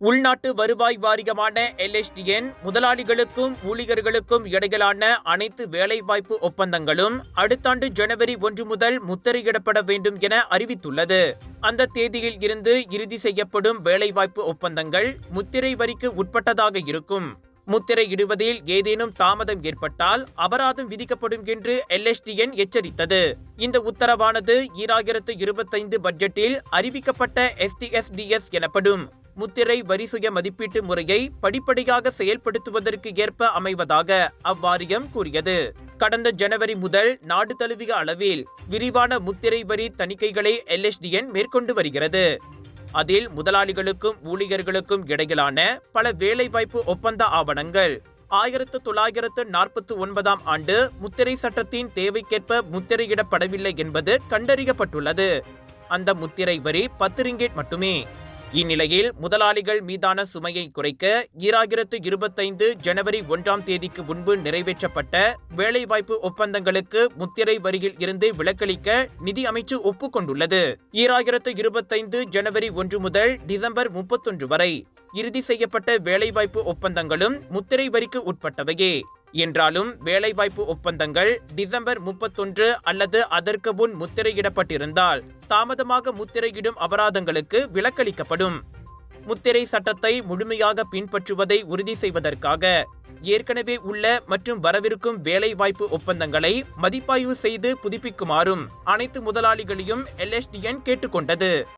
உள்நாட்டு வருவாய் வாரியமான LSTN முதலாளிகளுக்கும் ஊழியர்களுக்கும் இடையிலான அனைத்து வேலைவாய்ப்பு ஒப்பந்தங்களும் அடுத்த ஆண்டு ஜனவரி 1 முதல் முத்திரையிடப்பட வேண்டும் என அறிவித்துள்ளது. அந்த தேதியில் இருந்து இறுதி செய்யப்படும் வேலைவாய்ப்பு ஒப்பந்தங்கள் முத்திரை வரிக்கு உட்பட்டதாக இருக்கும். முத்திரையிடுவதில் ஏதேனும் தாமதம் ஏற்பட்டால் அபராதம் விதிக்கப்படும் என்று LSTN எச்சரித்தது. இந்த உத்தரவானது 2025 பட்ஜெட்டில் அறிவிக்கப்பட்ட STSDS எனப்படும் முத்திரை வரி சுய மதிப்பீட்டு முறையை படிப்படியாக செயல்படுத்துவதற்கு ஏற்ப அமைவதாக அவ்வாரியம் கூறியது. கடந்த ஜனவரி முதல் நாடு தழுவிய அளவில் விரிவான முத்திரை வரி தணிக்கைகளை LSTN மேற்கொண்டு வருகிறது. அதில் முதலாளிகளுக்கும் ஊழியர்களுக்கும் இடையிலான பல வேலைவாய்ப்பு ஒப்பந்த ஆவணங்கள் 1949 ஆண்டு முத்திரை சட்டத்தின் தேவைக்கேற்ப முத்திரையிடப்படவில்லை என்பது கண்டறியப்பட்டுள்ளது. அந்த முத்திரை வரி 10 ரிங்கெட் மட்டுமே. இந்நிலையில் முதலாளிகள் மீதான சுமையை குறைக்க 2025 ஜனவரி 1 தேதிக்கு முன்பு நிறைவேற்றப்பட்ட வேலைவாய்ப்பு ஒப்பந்தங்களுக்கு முத்திரை வரியில் இருந்து விலக்களிக்க நிதி அமைச்சு ஒப்புக்கொண்டுள்ளது. 2025 ஜனவரி 1 முதல் டிசம்பர் 31 வரை இறுதி செய்யப்பட்ட வேலைவாய்ப்பு ஒப்பந்தங்களும் முத்திரை வரிக்கு உட்பட்டவையே. என்றாலும் வேலைவாய்ப்பு ஒப்பந்தங்கள் டிசம்பர் 31 அல்லது அதற்கு முன் முத்திரையிடப்பட்டிருந்தால் தாமதமாக முத்திரையிடும் அபராதங்களுக்கு விலக்களிக்கப்படும். முத்திரை சட்டத்தை முழுமையாக பின்பற்றுவதை உறுதி செய்வதற்காக ஏற்கனவே உள்ள மற்றும் வரவிருக்கும் வேலைவாய்ப்பு ஒப்பந்தங்களை மதிப்பாய்வு செய்து புதுப்பிக்குமாறும் அனைத்து முதலாளிகளையும் LSTN கேட்டுக்கொண்டது.